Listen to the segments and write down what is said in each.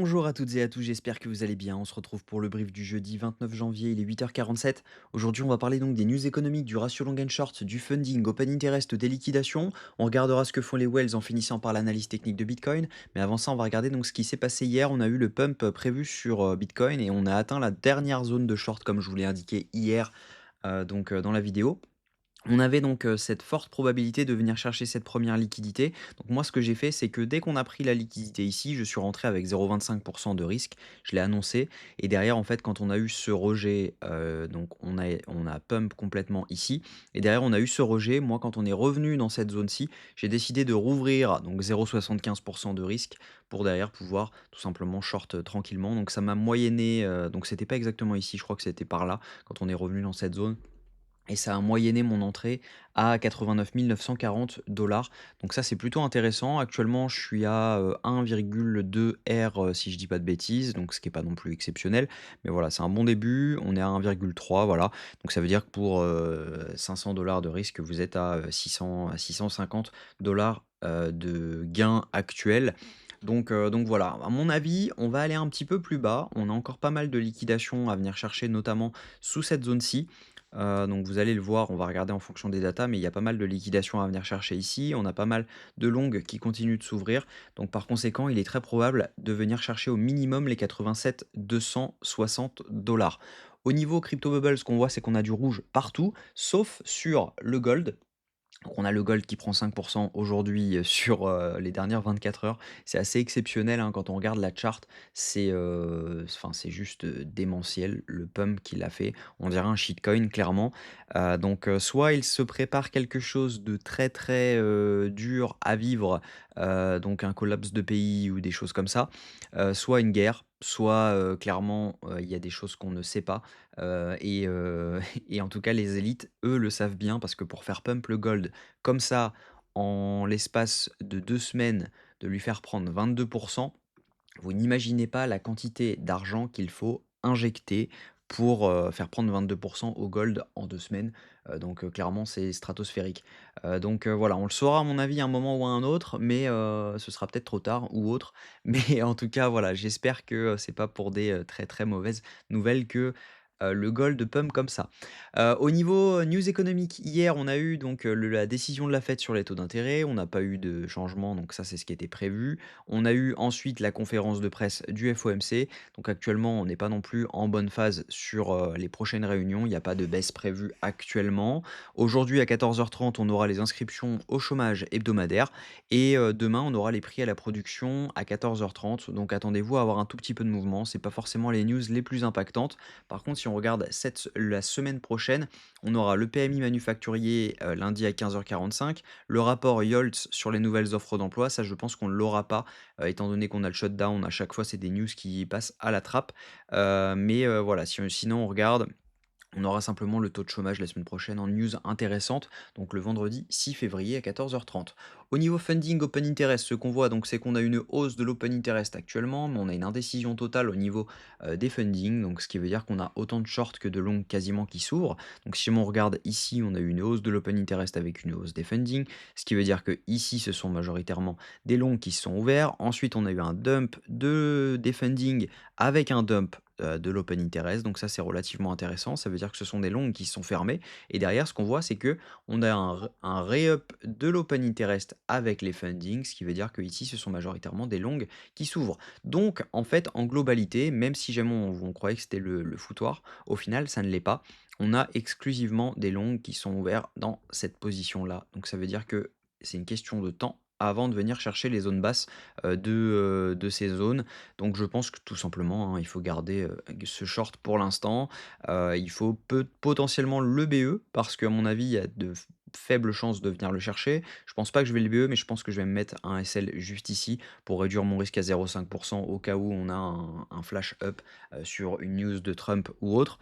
Bonjour à toutes et à tous, j'espère que vous allez bien. On se retrouve pour le brief du jeudi 29 janvier, il est 8h47. Aujourd'hui, on va parler donc des news économiques, du ratio long and short, du funding, open interest, des liquidations. On regardera ce que font les whales en finissant par l'analyse technique de Bitcoin. Mais avant ça, on va regarder donc ce qui s'est passé hier. On a eu le pump prévu sur Bitcoin et on a atteint la dernière zone de short comme je vous l'ai indiqué hier dans la vidéo. On avait donc cette forte probabilité de venir chercher cette première liquidité. Donc moi, ce que j'ai fait, c'est que dès qu'on a pris la liquidité ici, je suis rentré avec 0,25 de risque. Je l'ai annoncé et derrière, en fait, quand on a eu ce rejet, donc on a pump complètement ici et derrière on a eu ce rejet. Moi, quand on est revenu dans cette zone-ci, j'ai décidé de rouvrir donc 0,75 de risque pour derrière pouvoir tout simplement short, tranquillement. Donc ça m'a moyenné, donc c'était pas exactement ici, je crois que c'était par là, quand on est revenu dans cette zone. Et ça a moyenné mon entrée à 89 940 $. Donc ça, c'est plutôt intéressant. Actuellement, je suis à 1,2 R, si je dis pas de bêtises, donc ce qui est pas non plus exceptionnel. Mais voilà, c'est un bon début. On est à 1,3, voilà. Donc ça veut dire que pour 500 $ de risque, vous êtes à 600 à 650 $ de gain actuel. Donc voilà, à mon avis, on va aller un petit peu plus bas. On a encore pas mal de liquidations à venir chercher, notamment sous cette zone-ci. Donc vous allez le voir, on va regarder en fonction des datas, mais il y a pas mal de liquidations à venir chercher ici. On a pas mal de longues qui continuent de s'ouvrir. Donc par conséquent, il est très probable de venir chercher au minimum les 87 260 $. Au niveau crypto bubble, ce qu'on voit, c'est qu'on a du rouge partout, sauf sur le gold. Donc on a le gold qui prend 5 aujourd'hui, sur, les dernières 24 heures. C'est assez exceptionnel, hein, quand on regarde la chart, c'est juste, démentiel le pump qu'il a fait. On dirait un shitcoin clairement. Soit il se prépare quelque chose de très, très, dur à vivre, donc un collapse de pays ou des choses comme ça, soit une guerre, soit, clairement, il y a des choses qu'on ne sait pas, et en tout cas les élites, eux, le savent bien parce que pour faire pump le gold comme ça, en l'espace de 2 semaines, de lui faire prendre 22, vous n'imaginez pas la quantité d'argent qu'il faut injecter pour, faire prendre 22 au gold en 2 semaines. Clairement, c'est stratosphérique. Voilà, on le saura à mon avis à un moment ou à un autre, mais ce sera peut-être trop tard ou autre. Mais en tout cas, voilà, j'espère que, c'est pas pour des, très, très mauvaises nouvelles que, le gold pump comme ça. Au niveau, news économique, hier, on a eu donc, la décision de la Fed sur les taux d'intérêt. On n'a pas eu de changement, donc ça, c'est ce qui était prévu. On a eu ensuite la conférence de presse du FOMC. Donc actuellement, on n'est pas non plus en bonne phase sur les prochaines réunions. Il n'y a pas de baisse prévue actuellement. Aujourd'hui, à 14h30, on aura les inscriptions au chômage hebdomadaire. Et demain, on aura les prix à la production à 14h30. Donc attendez-vous à avoir un tout petit peu de mouvement. C'est pas forcément les news les plus impactantes. Par contre, si on regarde la semaine prochaine, on aura le PMI manufacturier lundi à 15h45, le rapport YOLTS sur les nouvelles offres d'emploi. Ça, je pense qu'on ne l'aura pas étant donné qu'on a le shutdown, à chaque fois, c'est des news qui passent à la trappe. Voilà, sinon on regarde, on aura simplement le taux de chômage la semaine prochaine en news intéressante, donc le vendredi 6 février à 14h30. Au niveau funding open interest, ce qu'on voit donc c'est qu'on a une hausse de l'open interest actuellement, mais on a une indécision totale au niveau des funding, donc ce qui veut dire qu'on a autant de shorts que de longs quasiment qui s'ouvrent. Donc si on regarde ici, on a eu une hausse de l'open interest avec une hausse des funding, ce qui veut dire que ici ce sont majoritairement des longs qui se sont ouverts. Ensuite, on a eu un dump des funding avec un dump de l'open interest. Donc ça, c'est relativement intéressant. Ça veut dire que ce sont des longues qui se sont fermées. Et derrière, ce qu'on voit, c'est que on a un re-up de l'open interest avec les fundings, ce qui veut dire que ici, ce sont majoritairement des longues qui s'ouvrent. Donc, en fait, en globalité, même si jamais on croyait que c'était le foutoir, au final, ça ne l'est pas. On a exclusivement des longues qui sont ouvertes dans cette position-là. Donc ça veut dire que c'est une question de temps avant de venir chercher les zones basses de ces zones. Donc je pense que tout simplement, hein, il faut garder, ce short pour l'instant. Il faut potentiellement le BE parce qu'à mon avis, il y a de faibles chances de venir le chercher. Je pense pas que je vais le BE, mais je pense que je vais me mettre un SL juste ici pour réduire mon risque à 0,5 au cas où on a un flash up, sur une news de Trump ou autre.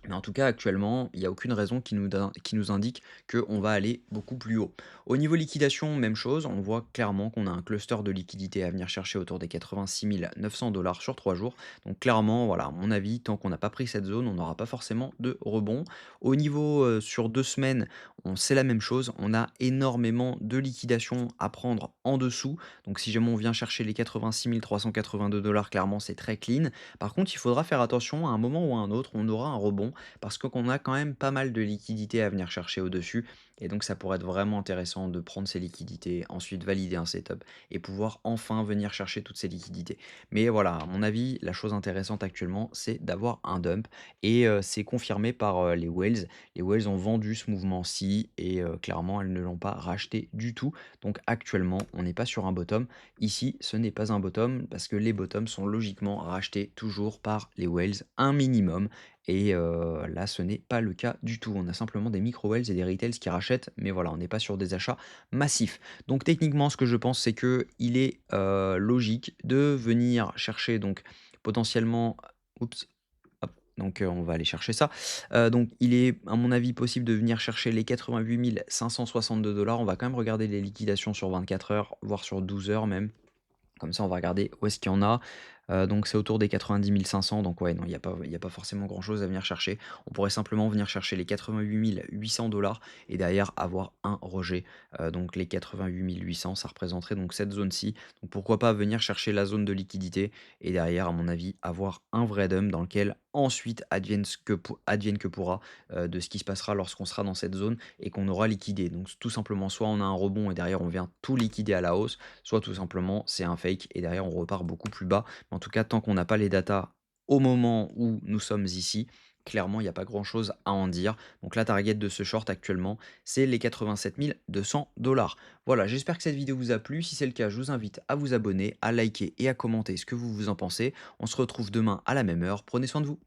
Mais en tout cas, actuellement, il y a aucune raison qui nous indique qu'on va aller beaucoup plus haut. Au niveau liquidation, même chose, on voit clairement qu'on a un cluster de liquidité à venir chercher autour des 86 900 $ sur 3 jours. Donc clairement, voilà, à mon avis, tant qu'on n'a pas pris cette zone, on n'aura pas forcément de rebond. Au niveau sur 2 semaines, on c'est la même chose. On a énormément de liquidation à prendre en dessous. Donc si jamais on vient chercher les 86 382 $, clairement, c'est très clean. Par contre, il faudra faire attention, à un moment ou à un autre, on aura un rebond parce qu'on a quand même pas mal de liquidités à venir chercher au-dessus. Et donc, ça pourrait être vraiment intéressant de prendre ces liquidités, ensuite valider un setup et pouvoir enfin venir chercher toutes ces liquidités. Mais voilà, à mon avis, la chose intéressante actuellement, c'est d'avoir un dump et c'est confirmé par les whales. Les whales ont vendu ce mouvement-ci et clairement, elles ne l'ont pas racheté du tout. Donc, actuellement, on n'est pas sur un bottom. Ici, ce n'est pas un bottom parce que les bottoms sont logiquement rachetés toujours par les whales, un minimum. Et là, ce n'est pas le cas du tout. On a simplement des micro-wells et des retails qui rachètent, mais voilà, on n'est pas sur des achats massifs. Donc techniquement, ce que je pense, c'est qu'il est, logique de venir chercher donc potentiellement oups, hop, donc on va aller chercher ça. Donc il est, à mon avis, possible de venir chercher les 88 562 $. On va quand même regarder les liquidations sur 24 heures, voire sur 12 heures même. Comme ça, on va regarder où est-ce qu'il y en a. Donc c'est autour des 90 500, donc ouais, non, il y a pas forcément grand-chose à venir chercher. On pourrait simplement venir chercher les 88 800 $ et derrière avoir un rejet. Donc les 88 800, ça représenterait donc cette zone-ci. Donc pourquoi pas venir chercher la zone de liquidité et derrière, à mon avis, avoir un vrai dump dans lequel ensuite advienne que pourra, de ce qui se passera lorsqu'on sera dans cette zone et qu'on aura liquidé. Donc tout simplement, soit on a un rebond et derrière on vient tout liquider à la hausse, soit tout simplement c'est un fake et derrière on repart beaucoup plus bas. En tout cas, tant qu'on n'a pas les datas au moment où nous sommes ici, clairement, il n'y a pas grand-chose à en dire. Donc la target de ce short actuellement, c'est les 87 200 $. Voilà, j'espère que cette vidéo vous a plu. Si c'est le cas, je vous invite à vous abonner, à liker et à commenter ce que vous en pensez. On se retrouve demain à la même heure. Prenez soin de vous.